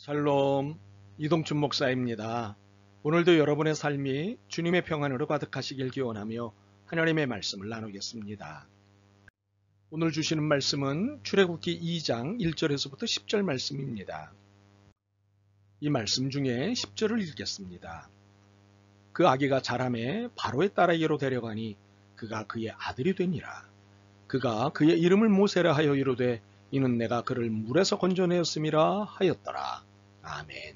샬롬, 이동춘 목사입니다. 오늘도 여러분의 삶이 주님의 평안으로 가득하시길 기원하며 하나님의 말씀을 나누겠습니다. 오늘 주시는 말씀은 출애굽기 2장 1절에서부터 10절 말씀입니다. 이 말씀 중에 10절을 읽겠습니다. 그 아기가 자라매 바로의 딸에게로 데려가니 그가 그의 아들이 되니라. 그가 그의 이름을 모세라 하여 이르되 이는 내가 그를 물에서 건져내었음이라 하였더라. 아멘.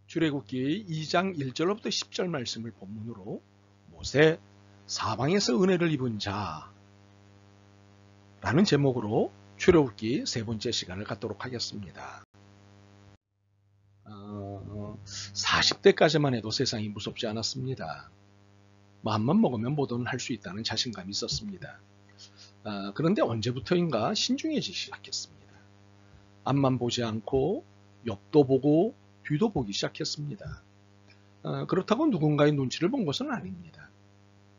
출애굽기 2장 1절로부터 10절 말씀을 본문으로 모세 사방에서 은혜를 입은 자 라는 제목으로 출애굽기 세 번째 시간을 갖도록 하겠습니다. 40대까지만 해도 세상이 무섭지 않았습니다. 마음만 먹으면 뭐든 할 수 있다는 자신감이 있었습니다. 그런데 언제부터인가 신중해지기 시작했습니다. 앞만 보지 않고 옆도 보고 뒤도 보기 시작했습니다. 그렇다고 누군가의 눈치를 본 것은 아닙니다.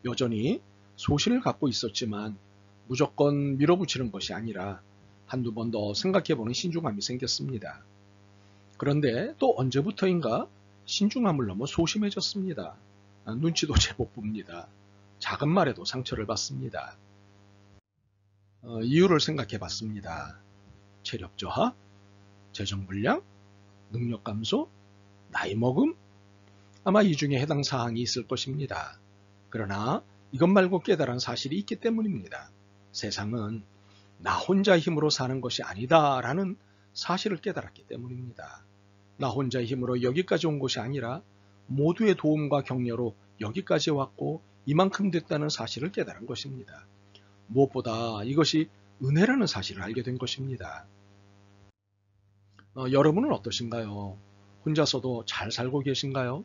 여전히 소신을 갖고 있었지만 무조건 밀어붙이는 것이 아니라 한두 번 더 생각해보는 신중함이 생겼습니다. 그런데 또 언제부터인가 신중함을 넘어 소심해졌습니다. 눈치도 제법 봅니다. 작은 말에도 상처를 받습니다. 이유를 생각해 봤습니다. 체력 저하, 재정 불량, 능력 감소, 나이 먹음? 아마 이 중에 해당 사항이 있을 것입니다. 그러나 이것 말고 깨달은 사실이 있기 때문입니다. 세상은 나 혼자 힘으로 사는 것이 아니다라는 사실을 깨달았기 때문입니다. 나 혼자 힘으로 여기까지 온 것이 아니라 모두의 도움과 격려로 여기까지 왔고 이만큼 됐다는 사실을 깨달은 것입니다. 무엇보다 이것이 은혜라는 사실을 알게 된 것입니다. 여러분은 어떠신가요? 혼자서도 잘 살고 계신가요?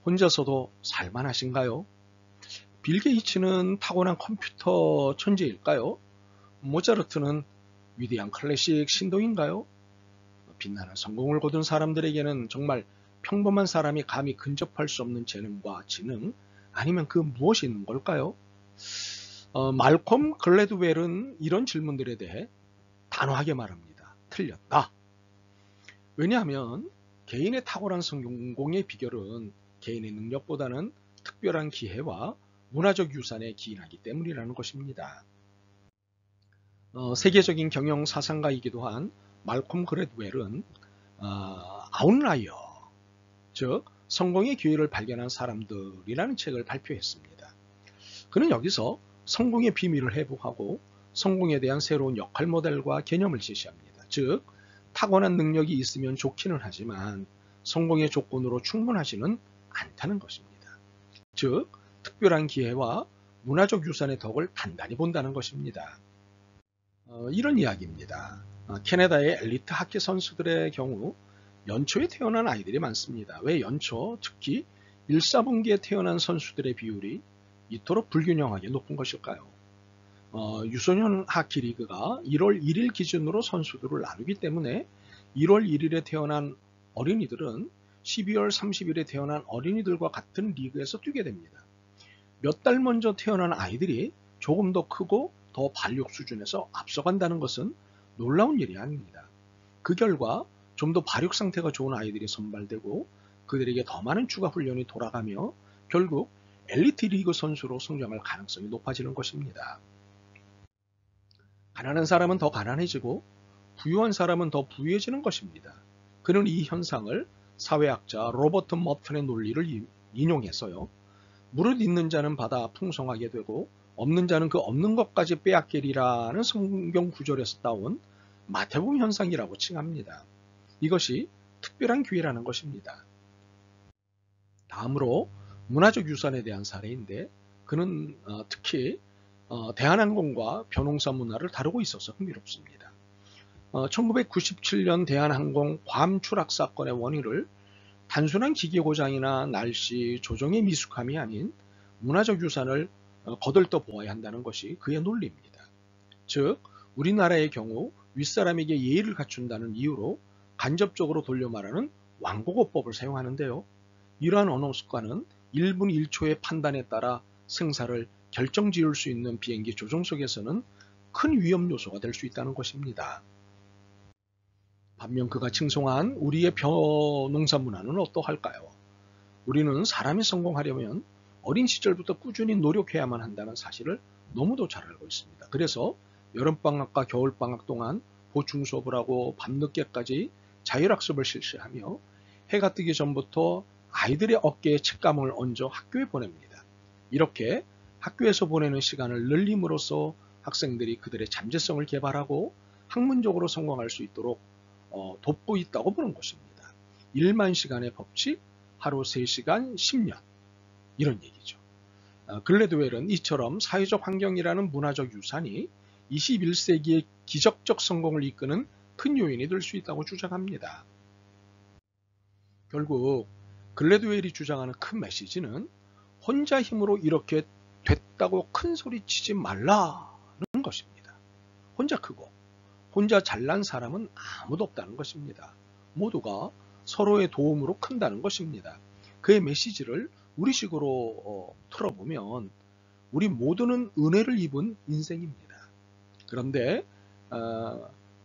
혼자서도 살만하신가요? 빌 게이츠는 타고난 컴퓨터 천재일까요? 모차르트는 위대한 클래식 신동인가요? 빛나는 성공을 거둔 사람들에게는 정말 평범한 사람이 감히 근접할 수 없는 재능과 지능, 아니면 그 무엇이 있는 걸까요? 말콤 글래드웰은 이런 질문들에 대해 단호하게 말합니다. 틀렸다. 왜냐하면 개인의 탁월한 성공의 비결은 개인의 능력보다는 특별한 기회와 문화적 유산에 기인하기 때문이라는 것입니다. 세계적인 경영 사상가이기도 한 말콤 글래드웰은 아웃라이어, 즉 성공의 기회를 발견한 사람들이라는 책을 발표했습니다. 그는 여기서 성공의 비밀을 회복하고 성공에 대한 새로운 역할 모델과 개념을 제시합니다. 즉 타고난 능력이 있으면 좋기는 하지만 성공의 조건으로 충분하지는 않다는 것입니다. 즉 특별한 기회와 문화적 유산의 덕을 단단히 본다는 것입니다. 이런 이야기입니다. 캐나다의 엘리트 하키 선수들의 경우 연초에 태어난 아이들이 많습니다. 왜 연초, 특히 1, 4분기에 태어난 선수들의 비율이 이토록 불균형하게 높은 것일까요? 유소년 하키 리그가 1월 1일 기준으로 선수들을 나누기 때문에 1월 1일에 태어난 어린이들은 12월 30일에 태어난 어린이들과 같은 리그에서 뛰게 됩니다. 몇 달 먼저 태어난 아이들이 조금 더 크고 더 발육 수준에서 앞서간다는 것은 놀라운 일이 아닙니다. 그 결과 좀 더 발육 상태가 좋은 아이들이 선발되고 그들에게 더 많은 추가 훈련이 돌아가며 결국 엘리트 리그 선수로 성장할 가능성이 높아지는 것입니다. 가난한 사람은 더 가난해지고 부유한 사람은 더 부유해지는 것입니다. 그는 이 현상을 사회학자 로버트 머튼의 논리를 인용해서요. 무릇 있는 자는 받아 풍성하게 되고 없는 자는 그 없는 것까지 빼앗기리라는 성경 구절에서 따온 마태복음 현상이라고 칭합니다. 이것이 특별한 기회라는 것입니다. 다음으로 문화적 유산에 대한 사례인데 그는 특히 대한항공과 벼농사 문화를 다루고 있어서 흥미롭습니다. 1997년 대한항공 괌 추락 사건의 원인을 단순한 기계 고장이나 날씨 조정의 미숙함이 아닌 문화적 유산을 거들떠 보아야 한다는 것이 그의 논리입니다. 즉 우리나라의 경우 윗사람에게 예의를 갖춘다는 이유로 간접적으로 돌려 말하는 왕고거법을 사용하는데요. 이러한 언어 습관은 1분 1초의 판단에 따라 생사를 결정지을 수 있는 비행기 조종석에서는 큰 위험 요소가 될 수 있다는 것입니다. 반면 그가 칭송한 우리의 벼농사 문화는 어떠할까요? 우리는 사람이 성공하려면 어린 시절부터 꾸준히 노력해야만 한다는 사실을 너무도 잘 알고 있습니다. 그래서 여름방학과 겨울방학 동안 보충 수업을 하고 밤늦게까지 자율학습을 실시하며 해가 뜨기 전부터 아이들의 어깨에 책감을 얹어 학교에 보냅니다. 이렇게 학교에서 보내는 시간을 늘림으로써 학생들이 그들의 잠재성을 개발하고 학문적으로 성공할 수 있도록 돕고 있다고 보는 것입니다. 1만 시간의 법칙, 하루 3시간 10년 이런 얘기죠. 글래드웰은 이처럼 사회적 환경이라는 문화적 유산이 21세기의 기적적 성공을 이끄는 큰 요인이 될 수 있다고 주장합니다. 결국 글래드웰이 주장하는 큰 메시지는 혼자 힘으로 이렇게 됐다고 큰 소리 치지 말라는 것입니다. 혼자 크고 혼자 잘난 사람은 아무도 없다는 것입니다. 모두가 서로의 도움으로 큰다는 것입니다. 그의 메시지를 우리식으로 틀어보면 우리 모두는 은혜를 입은 인생입니다. 그런데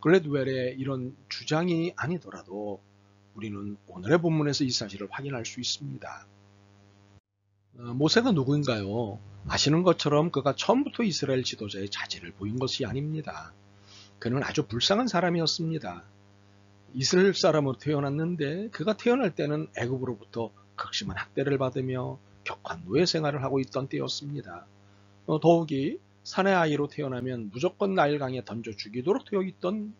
글래드웰의 이런 주장이 아니더라도 우리는 오늘의 본문에서 이 사실을 확인할 수 있습니다. 모세가 누구인가요? 아시는 것처럼 그가 처음부터 이스라엘 지도자의 자질을 보인 것이 아닙니다. 그는 아주 불쌍한 사람이었습니다. 이스라엘 사람으로 태어났는데 그가 태어날 때는 애굽으로부터 극심한 학대를 받으며 격한 노예 생활을 하고 있던 때였습니다. 더욱이 사내 아이로 태어나면 무조건 나일강에 던져 죽이도록 되어 있던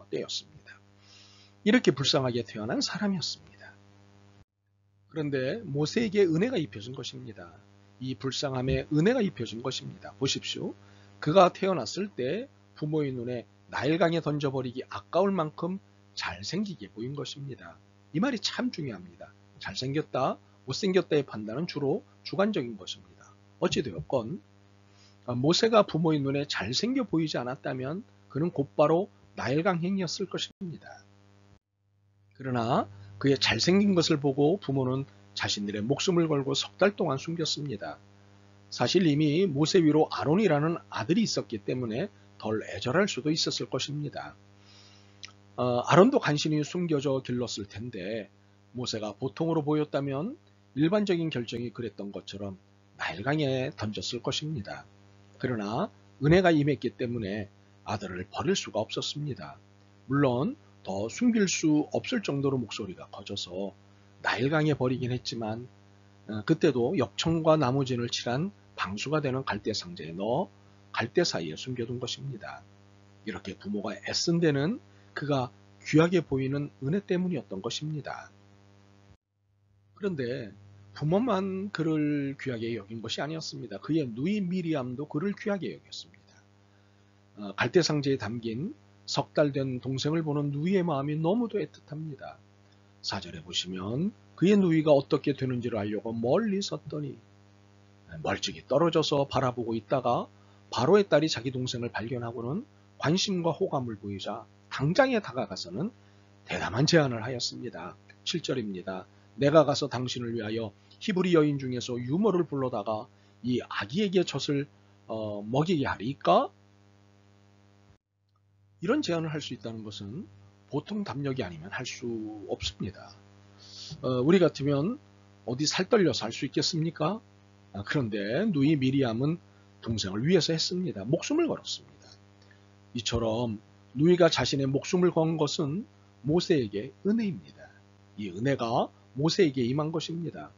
때였습니다. 이렇게 불쌍하게 태어난 사람이었습니다. 그런데 모세에게 은혜가 입혀진 것입니다. 이 불쌍함에 은혜가 입혀진 것입니다. 보십시오. 그가 태어났을 때 부모의 눈에 나일강에 던져버리기 아까울 만큼 잘생기게 보인 것입니다. 이 말이 참 중요합니다. 잘생겼다, 못생겼다의 판단은 주로 주관적인 것입니다. 어찌되었건 모세가 부모의 눈에 잘생겨 보이지 않았다면 그는 곧바로 나일강행이었을 것입니다. 그러나 그의 잘생긴 것을 보고 부모는 자신들의 목숨을 걸고 3달 동안 숨겼습니다. 사실 이미 모세 위로 아론이라는 아들이 있었기 때문에 덜 애절할 수도 있었을 것입니다. 아론도 간신히 숨겨져 길렀을 텐데 모세가 보통으로 보였다면 일반적인 결정이 그랬던 것처럼 나일강에 던졌을 것입니다. 그러나 은혜가 임했기 때문에 아들을 버릴 수가 없었습니다. 물론 더 숨길 수 없을 정도로 목소리가 커져서 나일강에 버리긴 했지만 그때도 역청과 나무진을 칠한 방수가 되는 갈대 상자에 넣어 갈대 사이에 숨겨둔 것입니다. 이렇게 부모가 애쓴 데는 그가 귀하게 보이는 은혜 때문이었던 것입니다. 그런데 부모만 그를 귀하게 여긴 것이 아니었습니다. 그의 누이 미리암도 그를 귀하게 여겼습니다. 갈대 상자에 담긴 3달 된 동생을 보는 누이의 마음이 너무도 애틋합니다. 4절에 보시면 그의 누이가 어떻게 되는지를 알려고 멀리 섰더니 멀찍이 떨어져서 바라보고 있다가 바로의 딸이 자기 동생을 발견하고는 관심과 호감을 보이자 당장에 다가가서는 대담한 제안을 하였습니다. 7절입니다. 내가 가서 당신을 위하여 히브리 여인 중에서 유모를 불러다가 이 아기에게 젖을 먹이게 하리까? 이런 제안을 할 수 있다는 것은 보통 담력이 아니면 할 수 없습니다. 우리 같으면 어디 살떨려서 할 수 있겠습니까? 그런데 누이 미리암은 동생을 위해서 했습니다. 목숨을 걸었습니다. 이처럼 누이가 자신의 목숨을 건 것은 모세에게 은혜입니다. 이 은혜가 모세에게 임한 것입니다.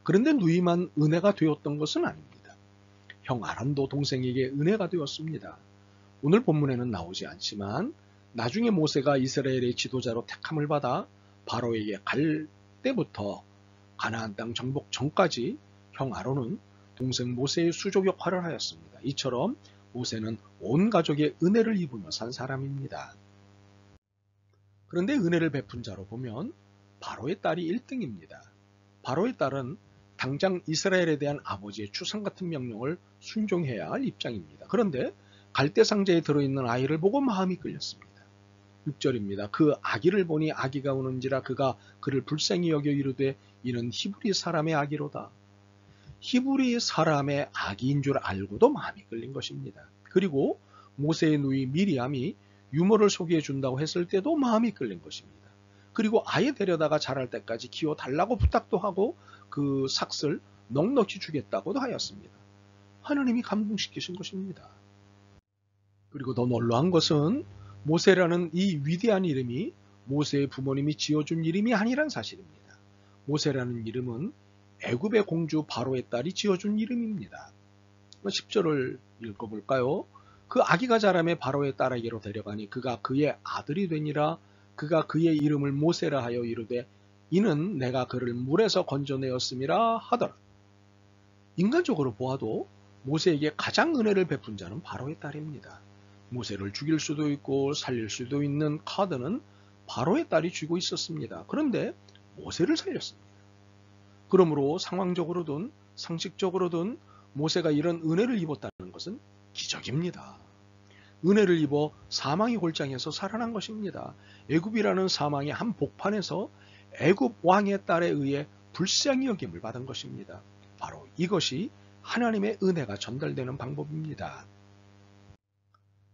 그런데 누이만 은혜가 되었던 것은 아닙니다. 형 아론도 동생에게 은혜가 되었습니다. 오늘 본문에는 나오지 않지만 나중에 모세가 이스라엘의 지도자로 택함을 받아 바로에게 갈 때부터 가나안 땅 정복 전까지 형 아론은 동생 모세의 수족 역할을 하였습니다. 이처럼 모세는 온 가족의 은혜를 입으며 산 사람입니다. 그런데 은혜를 베푼 자로 보면 바로의 딸이 1등입니다. 바로의 딸은 당장 이스라엘에 대한 아버지의 추상 같은 명령을 순종해야 할 입장입니다. 그런데 갈대 상자에 들어있는 아이를 보고 마음이 끌렸습니다. 6절입니다. 그 아기를 보니 아기가 우는지라 그가 그를 불쌍히 여겨 이르되 이는 히브리 사람의 아기로다. 히브리 사람의 아기인 줄 알고도 마음이 끌린 것입니다. 그리고 모세의 누이 미리암이 유머를 소개해 준다고 했을 때도 마음이 끌린 것입니다. 그리고 아예 데려다가 자랄 때까지 키워달라고 부탁도 하고 그 삭슬 넉넉히 주겠다고도 하였습니다. 하나님이 감동시키신 것입니다. 그리고 더 놀라운 것은 모세라는 이 위대한 이름이 모세의 부모님이 지어준 이름이 아니란 사실입니다. 모세라는 이름은 애굽의 공주 바로의 딸이 지어준 이름입니다. 10절을 읽어볼까요? 그 아기가 자라매 바로의 딸에게로 데려가니 그가 그의 아들이 되니라. 그가 그의 이름을 모세라 하여 이르되 이는 내가 그를 물에서 건져내었음이라 하더라. 인간적으로 보아도 모세에게 가장 은혜를 베푼 자는 바로의 딸입니다. 모세를 죽일 수도 있고 살릴 수도 있는 카드는 바로의 딸이 쥐고 있었습니다. 그런데 모세를 살렸습니다. 그러므로 상황적으로든 상식적으로든 모세가 이런 은혜를 입었다는 것은 기적입니다. 은혜를 입어 사망의 골장에서 살아난 것입니다. 애굽이라는 사망의 한 복판에서 애굽 왕의 딸에 의해 불쌍히 여김을 받은 것입니다. 바로 이것이 하나님의 은혜가 전달되는 방법입니다.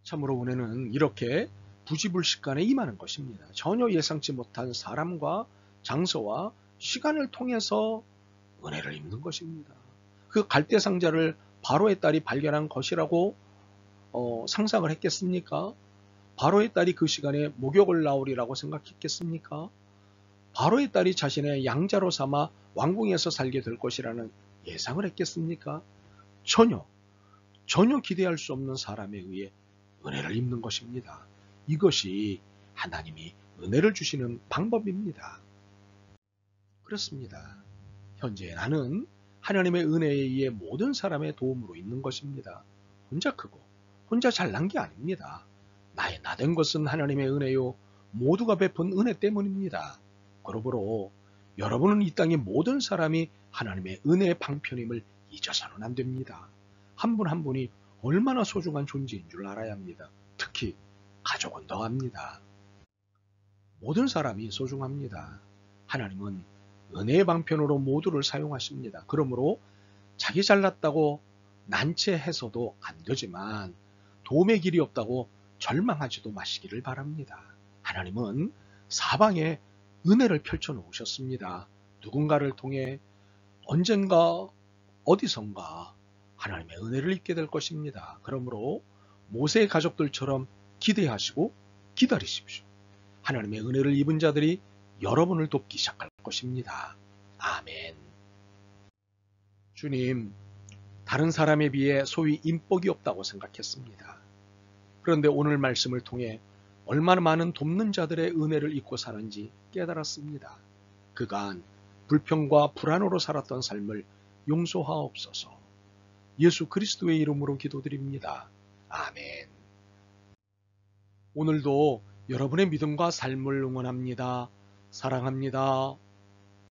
참으로 은혜는 이렇게 부지불식간에 임하는 것입니다. 전혀 예상치 못한 사람과 장소와 시간을 통해서 은혜를 입는 것입니다. 그 갈대상자를 바로의 딸이 발견한 것이라고 상상을 했겠습니까? 바로의 딸이 그 시간에 목욕을 나오리라고 생각했겠습니까? 바로의 딸이 자신의 양자로 삼아 왕궁에서 살게 될 것이라는 예상을 했겠습니까? 전혀 기대할 수 없는 사람에 의해 은혜를 입는 것입니다. 이것이 하나님이 은혜를 주시는 방법입니다. 그렇습니다. 현재 나는 하나님의 은혜에 의해 모든 사람의 도움으로 있는 것입니다. 혼자 크고 혼자 잘난 게 아닙니다. 나의 나된 것은 하나님의 은혜요 모두가 베푼 은혜 때문입니다. 그러므로 여러분은 이 땅의 모든 사람이 하나님의 은혜의 방편임을 잊어서는 안 됩니다. 한 분 한 분이 얼마나 소중한 존재인 줄 알아야 합니다. 특히 가족은 더합니다. 모든 사람이 소중합니다. 하나님은 은혜의 방편으로 모두를 사용하십니다. 그러므로 자기 잘났다고 난처해서도 안 되지만 도움의 길이 없다고 절망하지도 마시기를 바랍니다. 하나님은 사방에 은혜를 펼쳐 놓으셨습니다. 누군가를 통해 언젠가 어디선가 하나님의 은혜를 입게 될 것입니다. 그러므로 모세의 가족들처럼 기대하시고 기다리십시오. 하나님의 은혜를 입은 자들이 여러분을 돕기 시작할 것입니다. 아멘. 주님, 다른 사람에 비해 소위 인복이 없다고 생각했습니다. 그런데 오늘 말씀을 통해 얼마나 많은 돕는 자들의 은혜를 입고 사는지 깨달았습니다. 그간 불평과 불안으로 살았던 삶을 용서하옵소서. 예수 그리스도의 이름으로 기도드립니다. 아멘. 오늘도 여러분의 믿음과 삶을 응원합니다. 사랑합니다.